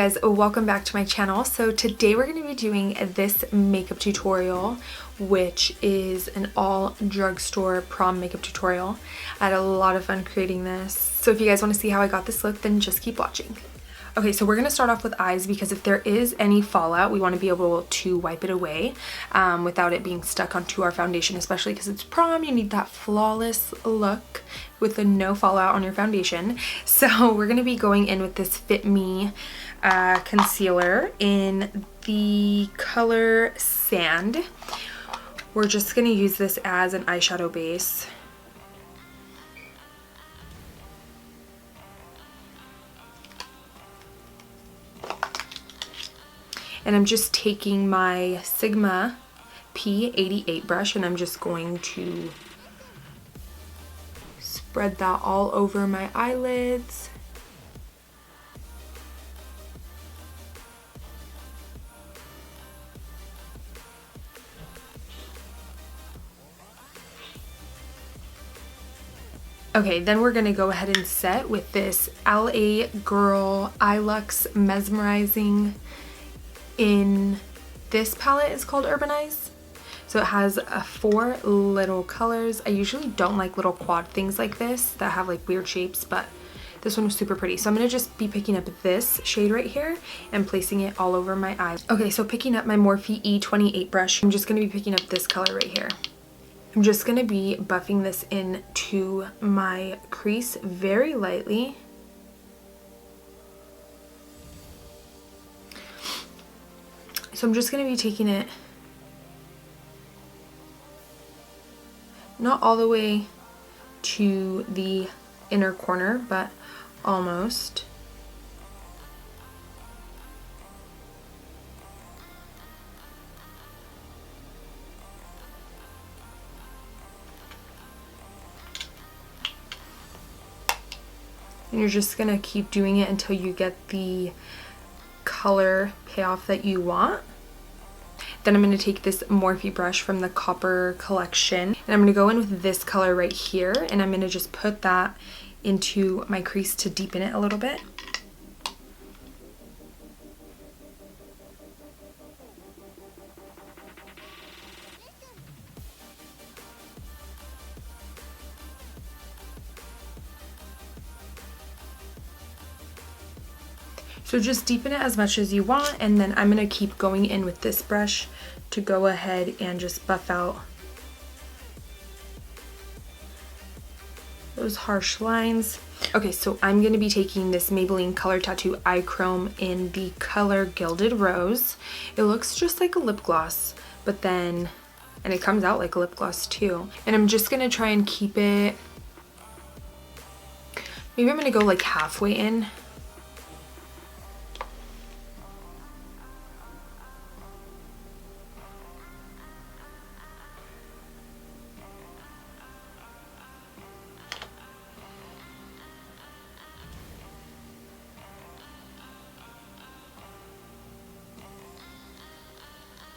guys, welcome back to my channel. So today we're going to be doing this makeup tutorial, which is an all drugstore prom makeup tutorial. I had a lot of fun creating this. So if you guys want to see how I got this look, then just keep watching. Okay, so we're going to start off with eyes because if there is any fallout, we want to be able to wipe it away without it being stuck onto our foundation, especially because it's prom. You need that flawless look with a no fallout on your foundation. So we're going to be going in with this Fit Me concealer in the color Sand. We're just going to use this as an eyeshadow base. And I'm just taking my Sigma P88 brush and I'm just going to spread that all over my eyelids. Okay, then we're gonna go ahead and set with this LA Girl Eyelux Mesmerizing. In this palette is called Urbanize. So it has 4 little colors. I usually don't like little quad things like this that have like weird shapes, but this one was super pretty. So I'm gonna just be picking up this shade right here and placing it all over my eyes. Okay, so picking up my Morphe E28 brush, I'm just gonna be picking up this color right here. I'm just gonna be buffing this into my crease very lightly. So I'm just going to be taking it not all the way to the inner corner, but almost. And you're just going to keep doing it until you get the color payoff that you want. Then I'm going to take this Morphe brush from the Copper collection and I'm going to go in with this color right here and I'm going to just put that into my crease to deepen it a little bit. So just deepen it as much as you want, and then I'm going to keep going in with this brush to go ahead and just buff out those harsh lines. Okay, so I'm going to be taking this Maybelline Color Tattoo Eye Chrome in the color Gilded Rose. It looks just like a lip gloss, but then, and it comes out like a lip gloss too. And I'm just going to try and keep it, maybe I'm going to go like halfway in.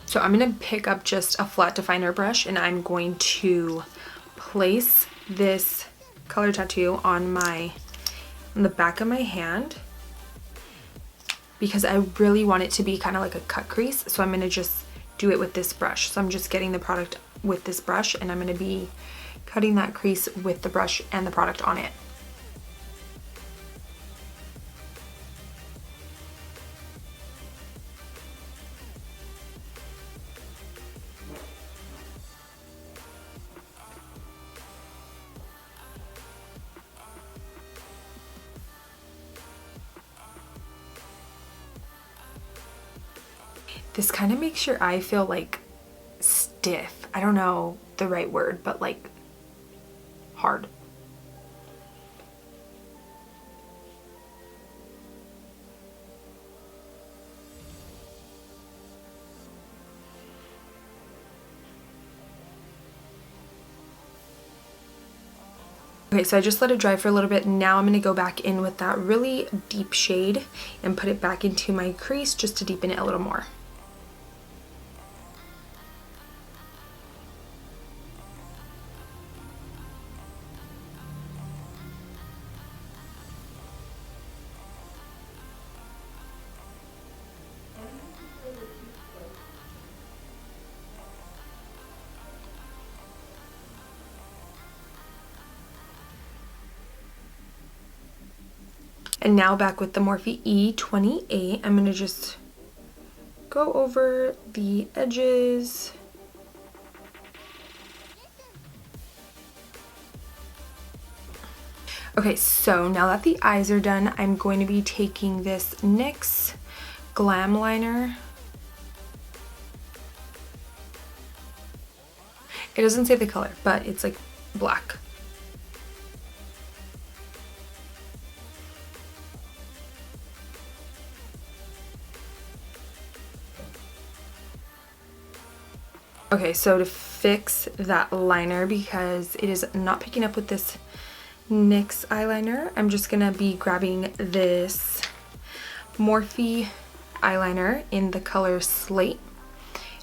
So I'm going to pick up just a flat definer brush and I'm going to place this color tattoo on the back of my hand because I really want it to be kind of like a cut crease. So I'm going to just do it with this brush. So I'm just getting the product with this brush and I'm going to be cutting that crease with the brush and the product on it. This kind of makes your eye feel like stiff. I don't know the right word, but like hard. Okay, so I just let it dry for a little bit. Now I'm going to go back in with that really deep shade and put it back into my crease just to deepen it a little more. And now back with the Morphe E28, I'm going to just go over the edges. Okay, so now that the eyes are done, I'm going to be taking this NYX Glam Liner. It doesn't say the color, but it's like black. Okay, so to fix that liner, because it is not picking up with this NYX eyeliner, I'm just gonna be grabbing this Morphe eyeliner in the color Slate,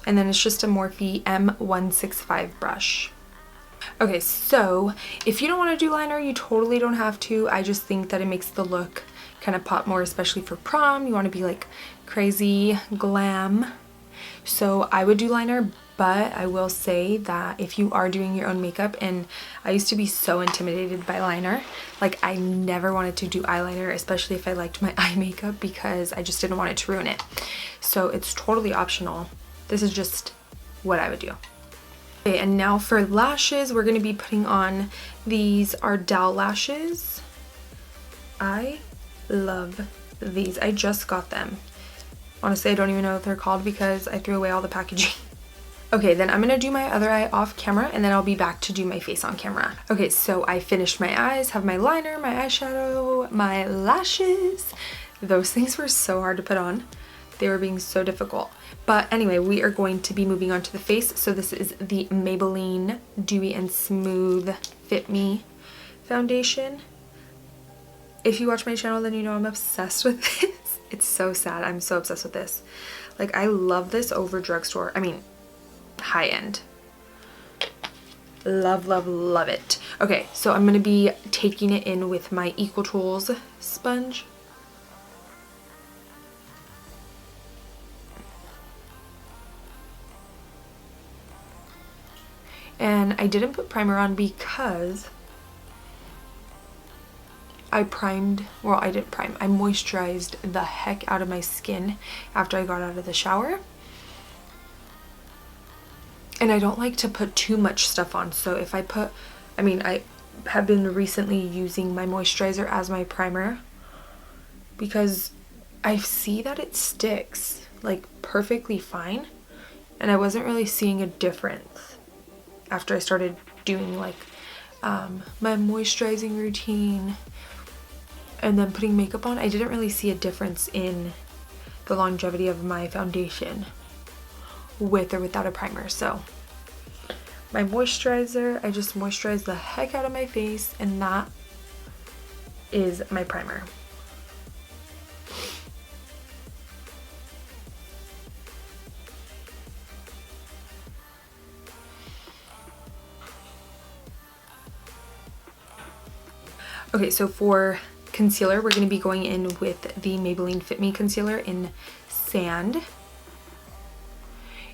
and then it's just a Morphe M165 brush. Okay, so if you don't want to do liner, you totally don't have to. I just think that it makes the look kind of pop more, especially for prom. You want to be like crazy glam, so I would do liner. But I will say that if you are doing your own makeup, and I used to be so intimidated by liner, like I never wanted to do eyeliner, especially if I liked my eye makeup, because I just didn't want it to ruin it. So it's totally optional. This is just what I would do. Okay, and now for lashes, we're going to be putting on these Ardell lashes. I love these. I just got them. Honestly, I don't even know what they're called because I threw away all the packaging. Okay, then I'm gonna do my other eye off camera, and then I'll be back to do my face on camera. Okay, so I finished my eyes, have my liner, my eyeshadow, my lashes. Those things were so hard to put on. They were being so difficult. But anyway, we are going to be moving on to the face. So this is the Maybelline Dewy and Smooth Fit Me foundation. If you watch my channel, then you know I'm obsessed with this. It's so sad. I'm so obsessed with this. Like, I love this over drugstore. I mean, high end. Love, love, love it. Okay, so I'm gonna be taking it in with my Ecotools sponge. And I didn't put primer on because I primed, well, I didn't prime, I moisturized the heck out of my skin after I got out of the shower. And I don't like to put too much stuff on, so if I put, I mean, I have been recently using my moisturizer as my primer because I see that it sticks like perfectly fine, and I wasn't really seeing a difference after I started doing like my moisturizing routine and then putting makeup on. I didn't really see a difference in the longevity of my foundation with or without a primer. So my moisturizer, I just moisturize the heck out of my face, and that is my primer. Okay, so for concealer, we're going to be going in with the Maybelline Fit Me concealer in Sand.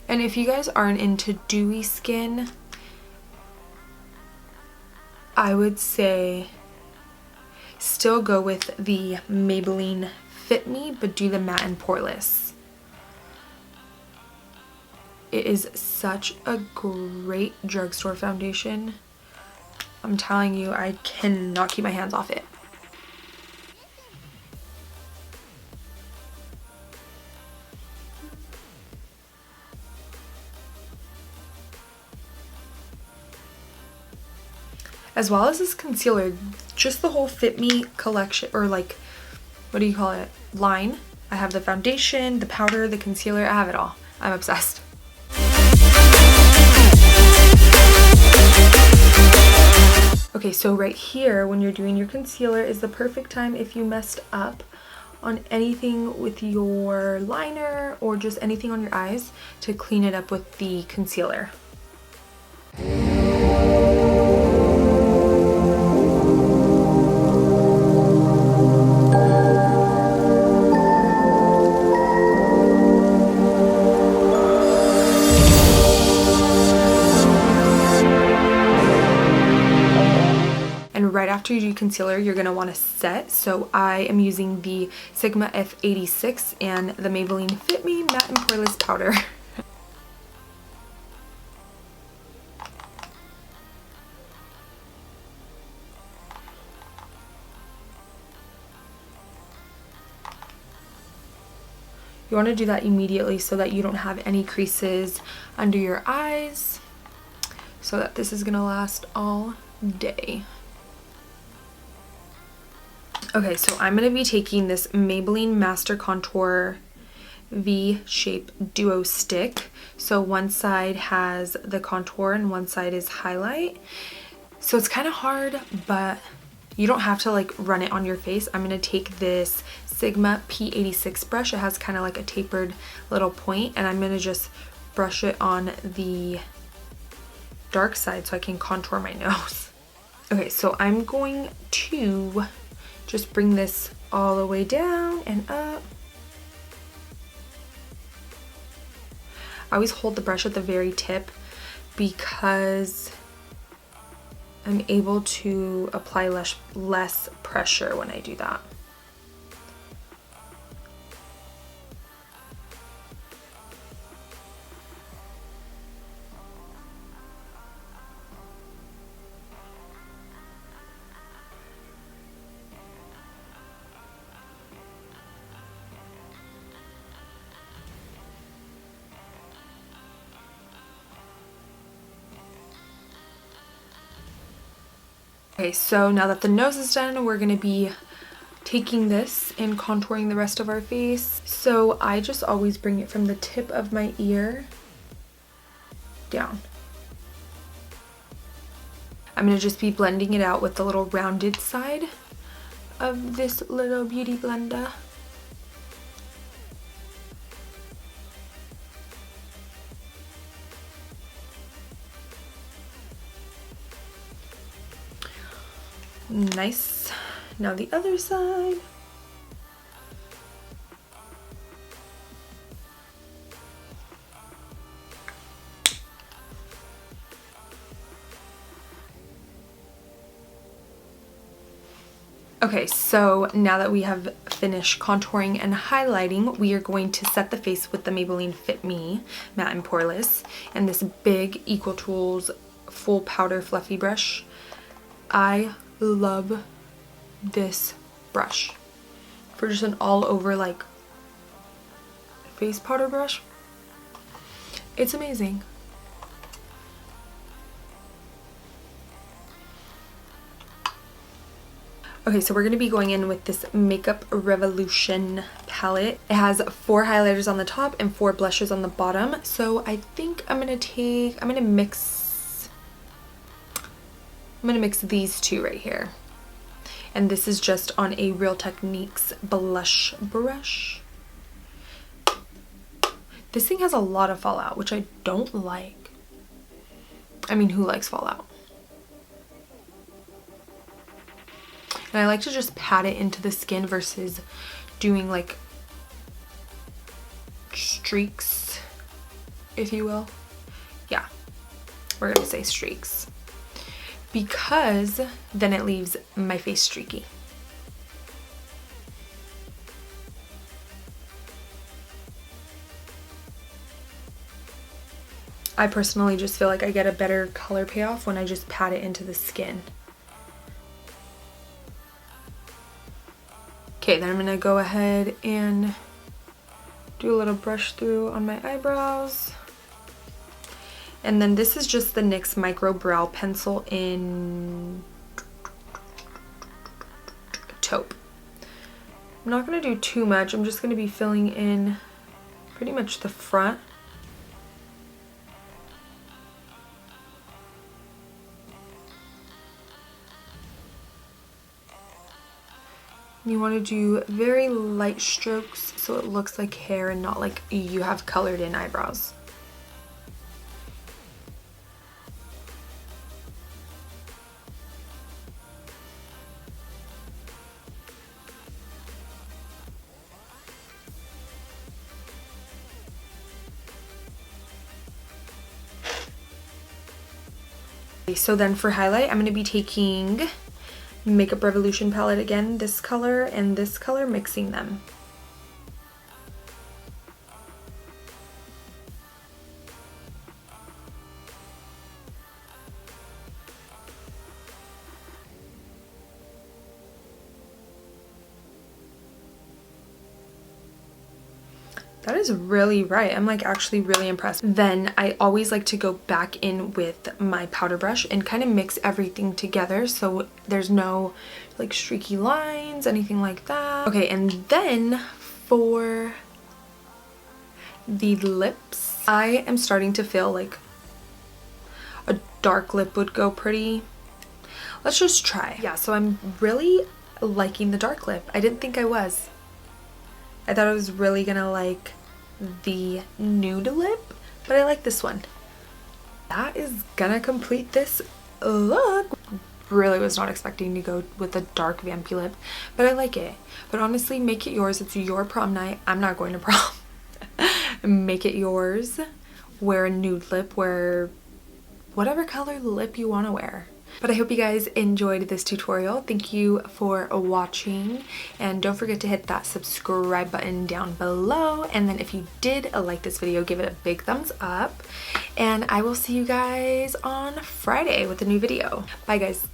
And if you guys aren't into dewy skin, I would say still go with the Maybelline Fit Me, but do the matte and poreless. It is such a great drugstore foundation. I'm telling you, I cannot keep my hands off it. As well as this concealer, just the whole Fit Me collection, or like, what do you call it, line. I have the foundation, the powder, the concealer, I have it all. I'm obsessed. Okay, so right here, when you're doing your concealer, is the perfect time if you messed up on anything with your liner or just anything on your eyes to clean it up with the concealer. after you do concealer, you're going to want to set. So I am using the Sigma F86 and the Maybelline Fit Me Matte and Poreless Powder. You want to do that immediately so that you don't have any creases under your eyes, so that this is going to last all day. Okay, so I'm going to be taking this Maybelline Master Contour V-Shape Duo Stick. So one side has the contour and one side is highlight. So it's kind of hard, but you don't have to like run it on your face. I'm going to take this Sigma P86 brush. It has kind of like a tapered little point, and I'm going to just brush it on the dark side so I can contour my nose. Okay, so I'm going to just bring this all the way down and up. I always hold the brush at the very tip because I'm able to apply less pressure when I do that. Okay, so now that the nose is done, we're going to be taking this and contouring the rest of our face. So I just always bring it from the tip of my ear down. I'm going to just be blending it out with the little rounded side of this little beauty blender. Nice. Now the other side. Okay, so now that we have finished contouring and highlighting, we are going to set the face with the Maybelline Fit Me Matte and Poreless and this big Ecotools full powder fluffy brush. I love this brush for just an all over like face powder brush. It's amazing. Okay, so we're going to be going in with this Makeup Revolution palette. It has 4 highlighters on the top and 4 blushes on the bottom. So I think I'm going to mix these two right here. And this is just on a Real Techniques blush brush. This thing has a lot of fallout, which I don't like. I mean, who likes fallout? And I like to just pat it into the skin versus doing like streaks, if you will. Yeah, we're gonna say streaks, because then it leaves my face streaky. I personally just feel like I get a better color payoff when I just pat it into the skin. Okay, then I'm gonna go ahead and do a little brush through on my eyebrows. And then this is just the NYX Micro Brow Pencil in Taupe. I'm not gonna do too much. I'm just gonna be filling in pretty much the front. You want to do very light strokes so it looks like hair and not like you have colored in eyebrows. So then for highlight, I'm going to be taking Makeup Revolution palette again, this color and this color, mixing them. That is really right. I'm like actually really impressed. Then I always like to go back in with my powder brush and kind of mix everything together so there's no like streaky lines, anything like that. Okay, and then for the lips, I am starting to feel like a dark lip would go pretty. Let's just try. Yeah, so I'm really liking the dark lip. I didn't think I was. I thought I was really gonna like the nude lip, but I like this one. That is gonna complete this look. Really was not expecting to go with a dark vampy lip, but I like it. But honestly, make it yours. It's your prom night. I'm not going to prom. Make it yours. Wear a nude lip. Wear whatever color lip you want to wear. But I hope you guys enjoyed this tutorial. Thank you for watching, and don't forget to hit that subscribe button down below. And then if you did like this video, give it a big thumbs up, and I will see you guys on Friday with a new video. Bye guys.